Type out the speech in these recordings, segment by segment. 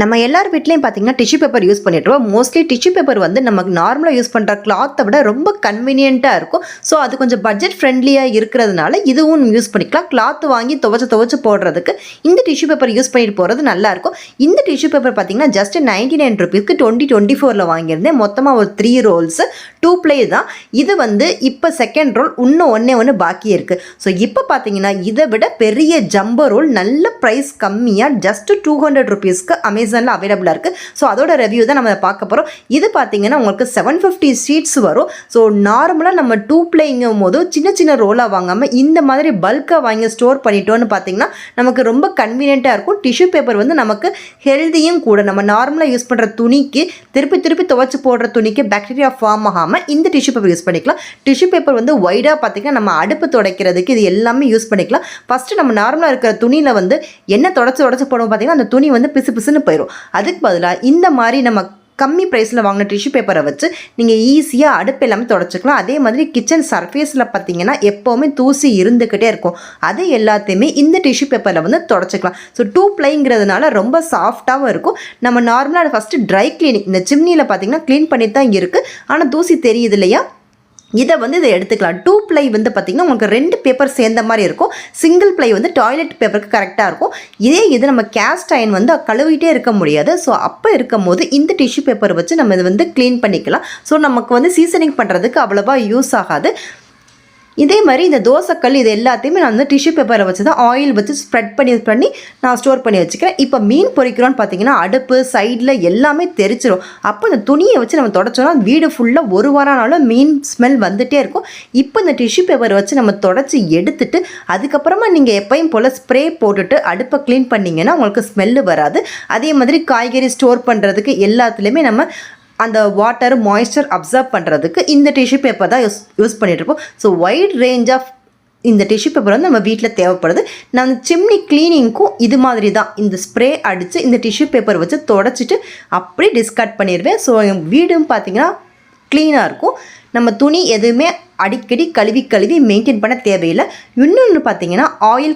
நம்ம எல்லார் வீட்லேயும் பார்த்தீங்கன்னா டிஷ்யூ பேப்பர் யூஸ் பண்ணிட்டுருவோம். மோஸ்ட்லி டிஷ்யூ பேப்பர் வந்து நமக்கு நார்மலாக யூஸ் பண்ணுற கிளாத்தை விட ரொம்ப கன்வீனியண்ட்டாக இருக்கும். ஸோ அது கொஞ்சம் பட்ஜெட் ஃப்ரெண்ட்லியாக இருக்கிறதுனால இதுவும் யூஸ் பண்ணிக்கலாம். கிளாத் வாங்கி துவச்சி போடுறதுக்கு இந்த டிஷ்யூ பேப்பர் யூஸ் பண்ணிட்டு போகிறது நல்லாயிருக்கும். இந்த டிஷ்யூ பேப்பர் பார்த்தீங்கன்னா ஜஸ்ட் 99 ருபீஸ்க்கு 2024 வாங்கியிருந்தேன். மொத்தமாக ஒரு 3 ரோல்ஸு 2 ப்ளே தான். இது வந்து இப்போ செகண்ட் ரோல் இன்னும் ஒன்று பாக்கி இருக்குது. ஸோ இப்போ பார்த்தீங்கன்னா இதை விட பெரிய ஜம்போ ரோல் நல்ல ப்ரைஸ் கம்மியாக ஜஸ்ட் 200 ருபீஸ்க்கு அமேசானில் அவைலபிளாக இருக்குது. ஸோ அதோட ரிவ்யூ தான் நம்ம பார்க்க போகிறோம். இது பார்த்தீங்கன்னா உங்களுக்கு 750 ஷீட்ஸ் வரும். ஸோ நார்மலாக நம்ம 2 ப்ளேங்கும் போது சின்ன சின்ன ரோலாக வாங்காமல் இந்த மாதிரி பல்காக வாங்கி ஸ்டோர் பண்ணிட்டோன்னு பார்த்தீங்கன்னா நமக்கு ரொம்ப கன்வீனியண்ட்டாக இருக்கும். டிஷ்யூ பேப்பர் வந்து நமக்கு ஹெல்தியும் கூட. நம்ம நார்மலாக யூஸ் பண்ணுற துணிக்கு திருப்பி துவைச்சி போடுற துணிக்கு பாக்டீரியா ஃபார்ம் ஆகாமல் இந்த டிஷ்யூ பேப்பர் யூஸ் பண்ணிக்கலாம். டிஷ்யூ பேப்பர் வந்து ஒய்டாக பார்த்தீங்கன்னா நம்ம அடுப்பு துடைக்கிறதுக்கு இது எல்லாமே யூஸ் பண்ணிக்கலாம். ஃபஸ்ட்டு நம்ம நார்மலாக இருக்கிற துணியில் வந்து என்ன தொடச்சி போடுவோம் பார்த்தீங்கன்னா அந்த துணி வந்து பிசுன்னு போயிடும். அதுக்கு பதிலாக இந்த மாதிரி நம்ம கம்மி ப்ரைஸில் வாங்கின டிஷ்யூ பேப்பரை வச்சு நீங்கள் ஈஸியாக அடுப்பு எல்லாமே தொடச்சிக்கலாம். அதே மாதிரி கிச்சன் சர்ஃபேஸில் பார்த்தீங்கன்னா எப்போவுமே தூசி இருந்துக்கிட்டே இருக்கும். அது எல்லாத்தையுமே இந்த டிஷ்யூ பேப்பரில் வந்து தொடச்சிக்கலாம். ஸோ 2 ப்ளைங்கிறதுனால ரொம்ப சாஃப்டாகவும் இருக்கும். நம்ம நார்மலாக ஃபஸ்ட்டு ட்ரை கிளீனிங் இந்த சிம்னியில் பார்த்தீங்கன்னா க்ளீன் பண்ணி தான் இருக்குது. ஆனால் தூசி தெரியுது இல்லையா, இதை எடுத்துக்கலாம். 2 ப்ளை வந்து பார்த்திங்கன்னா உங்களுக்கு 2 பேப்பர் சேர்ந்த மாதிரி இருக்கும். சிங்கிள் ப்ளை வந்து டாய்லெட் பேப்பருக்கு கரெக்டாக இருக்கும். இது நம்ம கேஸ்ட் அயன் வந்து கழுவிட்டே இருக்க முடியாது. ஸோ அப்போ இருக்கும் போது இந்த டிஷ்யூ பேப்பர் வச்சு நம்ம இதை க்ளீன் பண்ணிக்கலாம். ஸோ நமக்கு வந்து சீசனிங் பண்ணுறதுக்கு அவ்வளோவா யூஸ் ஆகாது. இதே மாதிரி இந்த தோசைக்கல் இது எல்லாத்தையுமே நான் வந்து டிஷ்யூ பேப்பரை வச்சு தான் ஆயில் வச்சு ஸ்ப்ரெட் பண்ணி நான் ஸ்டோர் பண்ணி வச்சுக்கிறேன். இப்போ மீன் பொரிக்கிறோன்னு பார்த்தீங்கன்னா அடுப்பு சைடில் எல்லாமே தெரிச்சிடும். அப்போ இந்த துணியை வச்சு நம்ம தொடச்சோன்னா வீடு ஃபுல்லாக ஒரு வாரம்னாலும் மீன் ஸ்மெல் வந்துகிட்டே இருக்கும். இப்போ இந்த டிஷ்யூ பேப்பரை வச்சு நம்ம தொடச்சி எடுத்துட்டு அதுக்கப்புறமா நீங்கள் எப்பயும் போல் ஸ்ப்ரே போட்டுட்டு அடுப்பை க்ளீன் பண்ணிங்கன்னா உங்களுக்கு ஸ்மெல்லு வராது. அதே மாதிரி காய்கறி ஸ்டோர் பண்ணுறதுக்கு எல்லாத்துலேயுமே நம்ம அந்த வாட்டர் மாய்ஸ்சர் அப்சர்வ் பண்ணுறதுக்கு இந்த டிஷ்யூ பேப்பர் தான் யூஸ் பண்ணிகிட்ருப்போம். ஸோ வைட் ரேஞ்ச் ஆஃப் இந்த டிஷ்யூ பேப்பர் வந்து நம்ம வீட்டில் தேவைப்படுது. நான் சிம்னி க்ளீனிங்க்கும் இது மாதிரி தான் இந்த ஸ்ப்ரே அடித்து இந்த டிஷ்யூ பேப்பர் வச்சு தொடச்சிட்டு அப்படியே டிஸ்கார்ட் பண்ணிடுவேன். ஸோ வீடும் பார்த்திங்கன்னா க்ளீனாக இருக்கும். நம்ம துணி எதுவுமே அடிக்கடி கழுவி மெயின்டைன் பண்ண தேவையில்லை. இன்னொன்று பார்த்தீங்கன்னா ஆயில்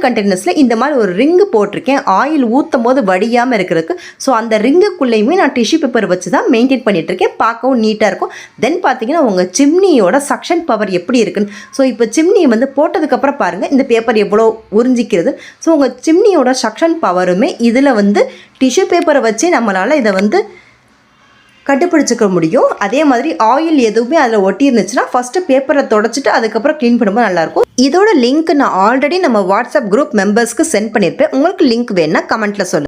கண்டெய்னர்ஸில் இந்த மாதிரி ஒரு ரிங்கு போட்டிருக்கேன் ஆயில் ஊற்றும் போது வடியாமல் இருக்கிறதுக்கு. ஸோ அந்த ரிங்குக்குள்ளேயுமே நான் டிஷ்யூ பேப்பர் வச்சு தான் மெயின்டைன் பண்ணிகிட்ருக்கேன். பார்க்கவும் நீட்டாக இருக்கும். தென் பார்த்தீங்கன்னா உங்கள் சிம்னியோட சக்ஷன் பவர் எப்படி இருக்குன்னு. ஸோ இப்போ சிம்னியை வந்து போட்டதுக்கப்புறம் பாருங்கள் இந்த பேப்பர் எவ்வளோ உறிஞ்சிக்கிறது. ஸோ உங்கள் சிம்னியோட சக்ஷன் பவருமே இதில் வந்து டிஷ்யூ பேப்பரை வச்சு நம்மளால் இதை வந்து கட்டுப்பிடிச்சிக்க முடியும். அதே மாதிரி ஆயில் எதுவுமே அதில் ஒட்டி இருந்துச்சுன்னா ஃபஸ்ட்டு பேப்பரை தொடச்சிட்டு அதுக்கப்புறம் க்ளீன் பண்ணும்போது நல்லாயிருக்கும். இதோட லிங்க் நான் ஆல்ரெடி நம்ம வாட்ஸ்அப் குரூப் மெம்பர்ஸ்க்கு சென்ட் பண்ணியிருப்பேன். உங்களுக்கு லிங்க் வேணுன்னா கமெண்ட்டில் சொல்லுங்கள்.